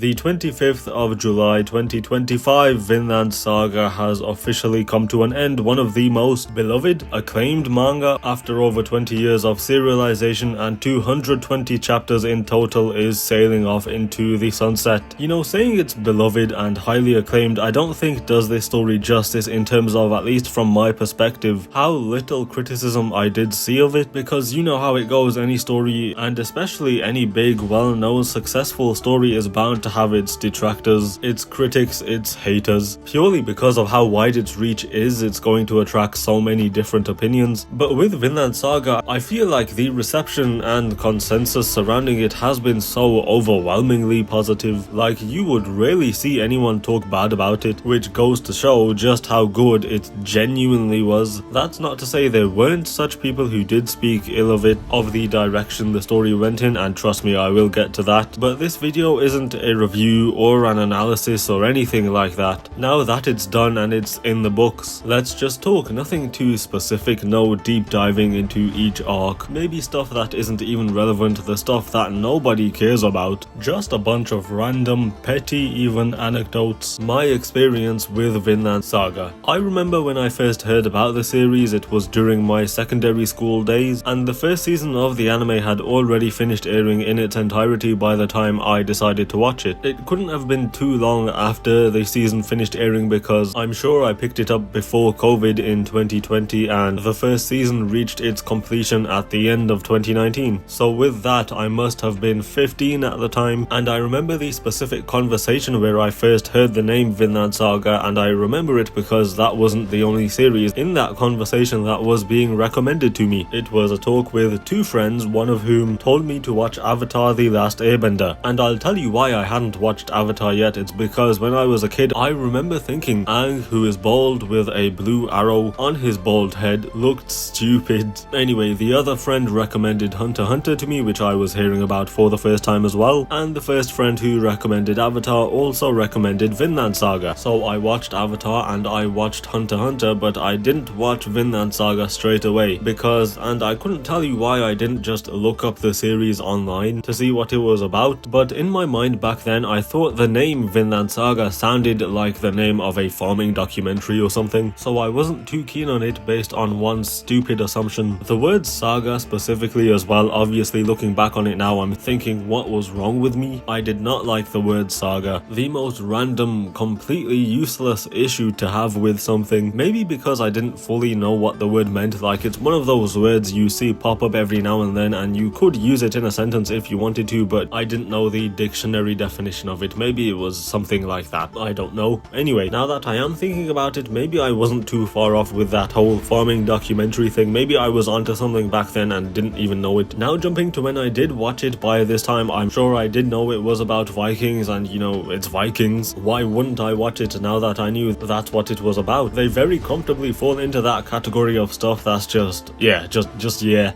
The 25th of July 2025, Vinland Saga has officially come to an end, one of the most beloved, acclaimed manga after over 20 years of serialization, and 220 chapters in total is sailing off into the sunset. You know, saying it's beloved and highly acclaimed I don't think does this story justice in terms of, at least from my perspective, how little criticism I did see of it, because you know how it goes, any story, and especially any big, well-known, successful story is bound to have its detractors, its critics, its haters. Purely because of how wide its reach is, it's going to attract so many different opinions. But with Vinland Saga, I feel like the reception and consensus surrounding it has been so overwhelmingly positive. Like, you would rarely see anyone talk bad about it, which goes to show just how good it genuinely was. That's not to say there weren't such people who did speak ill of it, of the direction the story went in, and trust me, I will get to that. But this video isn't a review or an analysis or anything like that. Now that it's done and it's in the books, let's just talk. Nothing too specific, no deep diving into each arc. Maybe stuff that isn't even relevant, the stuff that nobody cares about. Just a bunch of random, petty even anecdotes. My experience with Vinland Saga. I remember when I first heard about the series, it was during my secondary school days, and the first season of the anime had already finished airing in its entirety by the time I decided to watch it. It couldn't have been too long after the season finished airing, because I'm sure I picked it up before COVID in 2020 and the first season reached its completion at the end of 2019. So with that, I must have been 15 at the time, and I remember the specific conversation where I first heard the name Vinland Saga, and I remember it because that wasn't the only series in that conversation that was being recommended to me. It was a talk with two friends, one of whom told me to watch Avatar: The Last Airbender, and I'll tell you why I hadn't watched Avatar yet. It's because when I was a kid, I remember thinking Aang, who is bald with a blue arrow on his bald head, looked stupid. Anyway, the other friend recommended Hunter x Hunter to me, which I was hearing about for the first time as well, and the first friend who recommended Avatar also recommended Vinland Saga. So I watched Avatar and I watched Hunter x Hunter, but I didn't watch Vinland Saga straight away because, and I couldn't tell you why I didn't just look up the series online to see what it was about, but in my mind back then I thought the name Vinland Saga sounded like the name of a farming documentary or something, so I wasn't too keen on it based on one stupid assumption. The word saga specifically as well, obviously looking back on it now I'm thinking what was wrong with me. I did not like the word saga. The most random, completely useless issue to have with something. Maybe because I didn't fully know what the word meant. Like, it's one of those words you see pop up every now and then and you could use it in a sentence if you wanted to, but I didn't know the dictionary definition of it. Maybe it was something like that, I don't know. Anyway, now that I am thinking about it, maybe I wasn't too far off with that whole farming documentary thing. Maybe I was onto something back then and didn't even know it. Now jumping to when I did watch it, by this time I'm sure I did know it was about Vikings, and you know, it's Vikings. Why wouldn't I watch it now that I knew that's what it was about? They very comfortably fall into that category of stuff that's just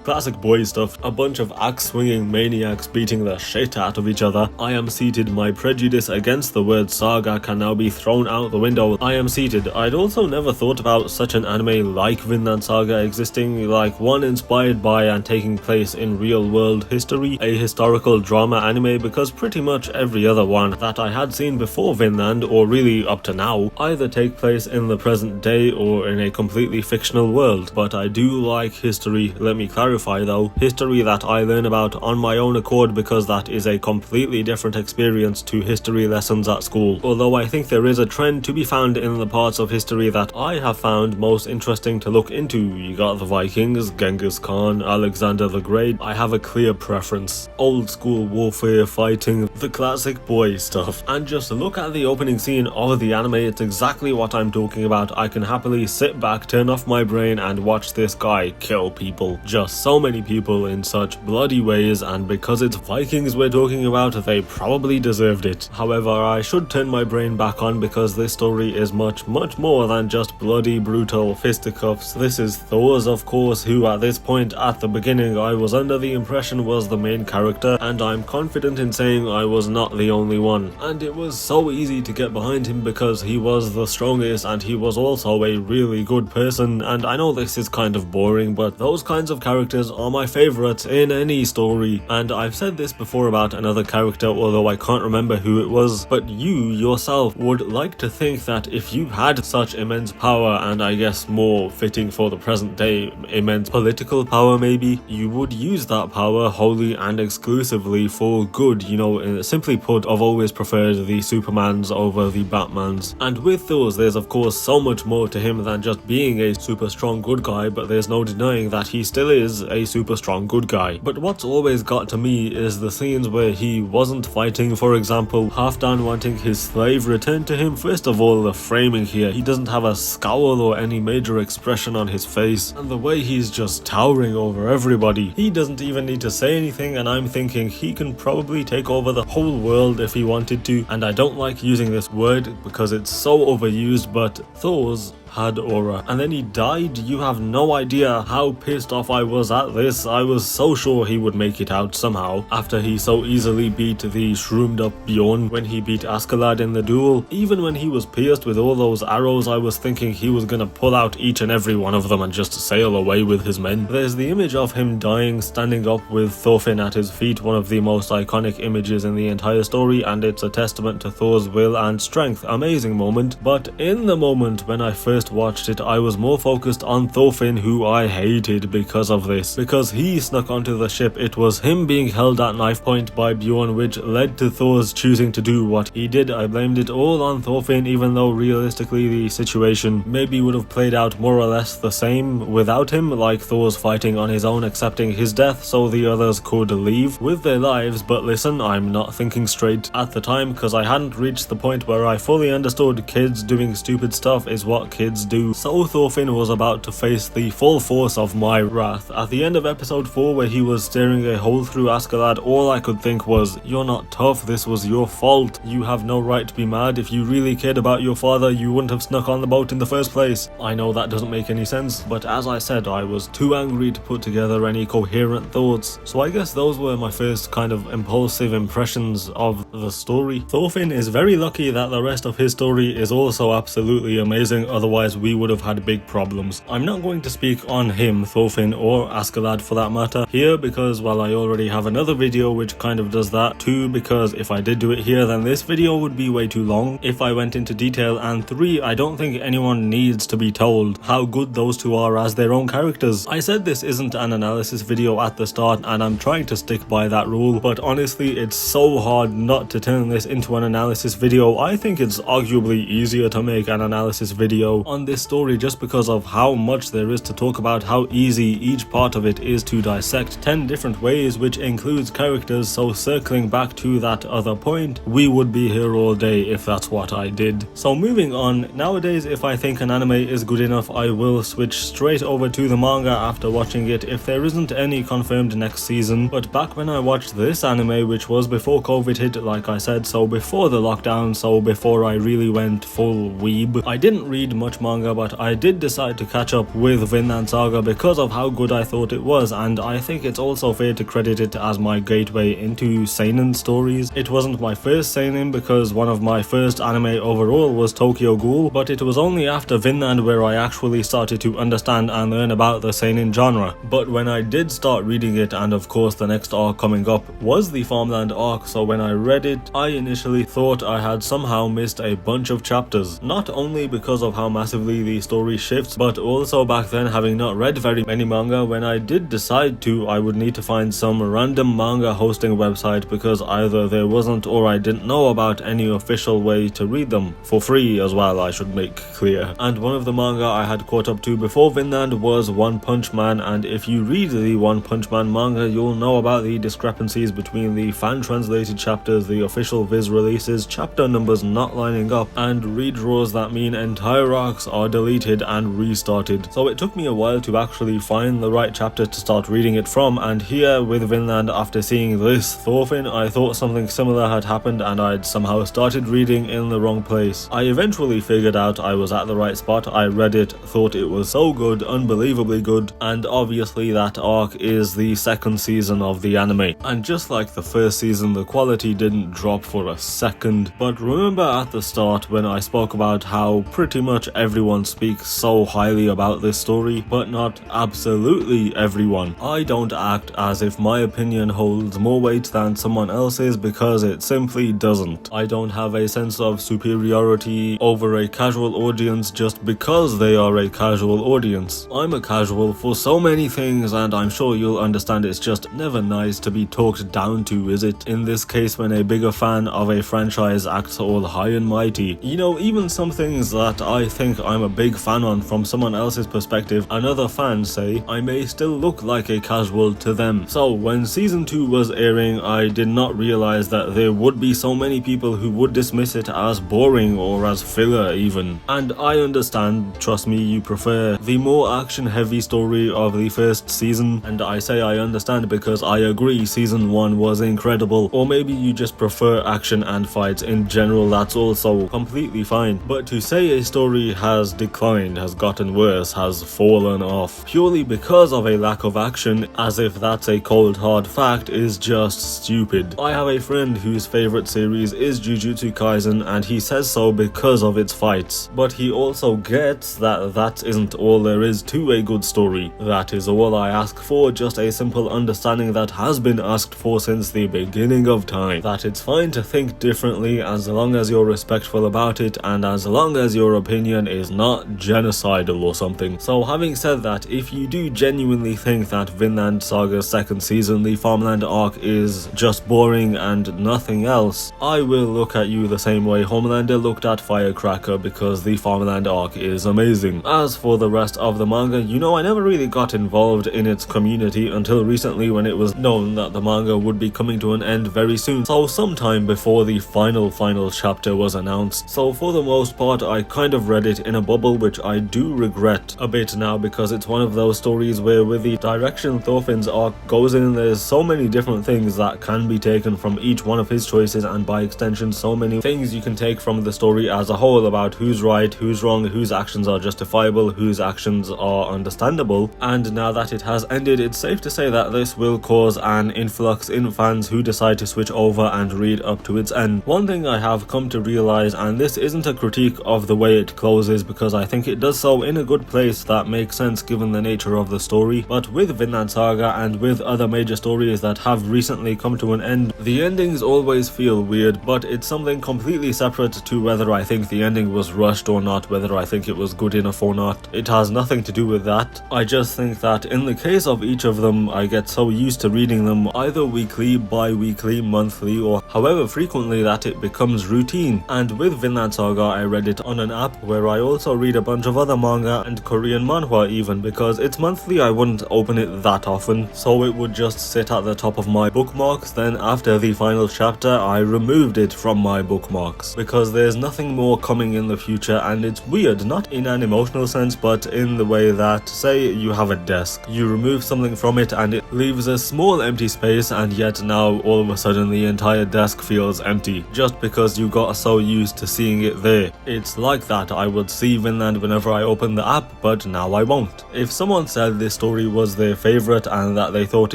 classic boy stuff. A bunch of axe swinging maniacs beating the shit out of each other. I am seated. My prejudice against the word saga can now be thrown out the window. I am seated. I'd also never thought about such an anime like Vinland Saga existing, like one inspired by and taking place in real world history, a historical drama anime, because pretty much every other one that I had seen before Vinland, or really up to now, either take place in the present day or in a completely fictional world. But I do like history. Let me clarify though, history that I learn about on my own accord, because that is a completely different experience to history lessons at school. Although I think there is a trend to be found in the parts of history that I have found most interesting to look into. You got the Vikings, Genghis Khan, Alexander the Great. I have a clear preference. Old school warfare, fighting, the classic boy stuff. And just look at the opening scene of the anime, it's exactly what I'm talking about. I can happily sit back, turn off my brain and watch this guy kill people. Just so many people in such bloody ways, and because it's Vikings we're talking about, they probably deserved it. However, I should turn my brain back on because this story is much more than just bloody brutal fisticuffs. This is Thor's, of course, who at this point at the beginning I was under the impression was the main character, and I'm confident in saying I was not the only one. And it was so easy to get behind him because he was the strongest and he was also a really good person. And I know this is kind of boring, but those kinds of characters are my favorites in any story. And I've said this before about another character, although I can't can't remember who it was, but you yourself would like to think that if you had such immense power, and I guess more fitting for the present day, immense political power maybe, you would use that power wholly and exclusively for good. You know, simply put, I've always preferred the Supermans over the Batmans. And with those, there's of course so much more to him than just being a super strong good guy, but there's no denying that he still is a super strong good guy. But what's always got to me is the scenes where he wasn't fighting. For example, Halfdan wanting his slave returned to him. First of all, the framing here, he doesn't have a scowl or any major expression on his face, and the way he's just towering over everybody. He doesn't even need to say anything, and I'm thinking he can probably take over the whole world if he wanted to. And I don't like using this word because it's so overused, but Thor's had aura. And then he died. You have no idea how pissed off I was at this. I was so sure he would make it out somehow after he so easily beat the shroomed up Bjorn when he beat Askeladd in the duel. Even when he was pierced with all those arrows, I was thinking he was gonna pull out each and every one of them and just sail away with his men. There's the image of him dying standing up with Thorfinn at his feet, one of the most iconic images in the entire story, and it's a testament to Thor's will and strength. Amazing moment. But in the moment when I first watched it, I was more focused on Thorfinn, who I hated because of this. Because he snuck onto the ship, it was him being held at knife point by Bjorn which led to Thor's choosing to do what he did. I blamed it all on Thorfinn, even though realistically the situation maybe would have played out more or less the same without him, like Thor's fighting on his own, accepting his death so the others could leave with their lives. But listen, I'm not thinking straight at the time because I hadn't reached the point where I fully understood kids doing stupid stuff is what kids do. So Thorfinn was about to face the full force of my wrath. At the end of episode 4, where he was staring a hole through askeladd, all I could think was, you're not tough, this was your fault. You have no right to be mad. If you really cared about your father, you wouldn't have snuck on the boat in the first place. I know that doesn't make any sense, but as I said, I was too angry to put together any coherent thoughts. So I guess those were my first kind of impulsive impressions of the story. Thorfinn is very lucky that the rest of his story is also absolutely amazing, otherwise we would have had big problems. I'm not going to speak on him, Thorfinn, or askeladd for that matter here because, well, I already have another video which kind of does that too, because if I did do it here then this video would be way too long if I went into detail, and 3, I don't think anyone needs to be told how good those two are as their own characters. I said this isn't an analysis video at the start and I'm trying to stick by that rule, but honestly it's so hard not to turn this into an analysis video. I think it's arguably easier to make an analysis video on this story just because of how much there is to talk about, how easy each part of it is to dissect 10 different ways, which includes characters. So circling back to that other point, we would be here all day if that's what I did. So moving on, nowadays if I think an anime is good enough, I will switch straight over to the manga after watching it if there isn't any confirmed next season. But back when I watched this anime, which was before COVID hit, like I said, so before the lockdown, so before I really went full weeb, I didn't read much manga, but I did decide to catch up with Vinland Saga because of how good I thought it was, and I think it's also fair to credit it as my gateway into seinen stories. It wasn't my first seinen because one of my first anime overall was Tokyo Ghoul, but it was only after Vinland where I actually started to understand and learn about the seinen genre. But when I did start reading it, and of course the next arc coming up was the Farmland arc, so when I read it I initially thought I had somehow missed a bunch of chapters, not only because of how massively the story shifts, but also back then having not read very many manga, when I did decide to, I would need to find some random manga hosting website because either there wasn't or I didn't know about any official way to read them for free as well, I should make clear. And one of the manga I had caught up to before Vinland was One Punch Man, and if you read the One Punch Man manga you'll know about the discrepancies between the fan translated chapters, the official Viz releases, chapter numbers not lining up, and redraws that mean entire arcs are deleted and restarted. So it took me a while to actually find the right chapter to start reading it from, and here with Vinland, after seeing this Thorfinn, I thought something similar had happened and I'd somehow started reading in the wrong place. I eventually figured out I was at the right spot. I read it, thought it was so good, unbelievably good, and obviously that arc is the second season of the anime. And just like the first season, the quality didn't drop for a second. But remember at the start when I spoke about how pretty much everyone speaks so highly about this story, but not absolutely everyone. I don't act as if my opinion holds more weight than someone else's because it simply doesn't. I don't have a sense of superiority over a casual audience just because they are a casual audience. I'm a casual for so many things, and I'm sure you'll understand it's just never nice to be talked down to, is it? In this case, when a bigger fan of a franchise acts all high and mighty. You know, even some things that I think I'm a big fan on from someone else's perspective, another fan say, I may still look like a casual to them. So when season 2 was airing, I did not realize that there would be so many people who would dismiss it as boring or as filler even. And I understand, trust me, you prefer the more action heavy story of the first season, and I say I understand because I agree season 1 was incredible. Or maybe you just prefer action and fights in general, that's also completely fine. But to say a story has declined, has gotten worse, has fallen off purely because of a lack of action, as if that's a cold hard fact, is just stupid. I have a friend whose favorite series is Jujutsu Kaisen, and he says so because of its fights. But he also gets that that isn't all there is to a good story. That is all I ask for, just a simple understanding that has been asked for since the beginning of time. That it's fine to think differently as long as you're respectful about it, and as long as your opinion is not genocidal or something. So having said that, if you do genuinely think that Vinland Saga's second season, the farmland arc, is just boring and nothing else, I will look at you the same way Homelander looked at Firecracker, because the farmland arc is amazing. As for the rest of the manga, you know, I never really got involved in its community until recently when it was known that the manga would be coming to an end very soon, so sometime before the final chapter was announced. So for the most part, I kind of read it in a bubble, which I do regret a bit now, because it's one of those stories where with the direction Thorfinn's arc goes in, there's so many different things that can be taken from each one of his choices, and by extension so many things you can take from the story as a whole about who's right, who's wrong, whose actions are justifiable, whose actions are understandable. And now that it has ended, it's safe to say that this will cause an influx in fans who decide to switch over and read up to its end. One thing I have come to realize, and this isn't a critique of the way it closes because I think it does so in a good place that makes sense given the nature of the story, but with Vinland Saga and with other major stories that have recently come to an end, the endings always feel weird, but it's something completely separate to whether I think the ending was rushed or not, whether I think it was good enough or not. It has nothing to do with that. I just think that in the case of each of them, I get so used to reading them either weekly, bi-weekly, monthly, or however frequently that it becomes routine. And with Vinland Saga, I read it on an app where I also read a bunch of other manga and Korean manhwa even, because it's monthly I wouldn't open it that often, so it would just sit at the top of my bookmarks. Then after the final chapter, I removed it from my bookmarks because there's nothing more coming in the future, and it's weird, not in an emotional sense, but in the way that, say you have a desk, you remove something from it and it leaves a small empty space, and yet now all of a sudden the entire desk feels empty just because you got so used to seeing it there. It's like that. I would see Vinland whenever I open the app, but now I won't. If someone said this story was their favorite and that they thought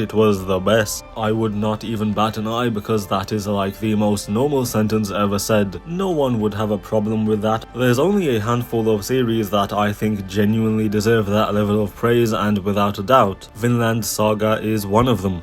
it was the best, I would not even bat an eye, because that is like the most normal sentence ever said. No one would have a problem with that. There's only a handful of series that I think genuinely deserve that level of praise, and without a doubt, Vinland Saga is one of them.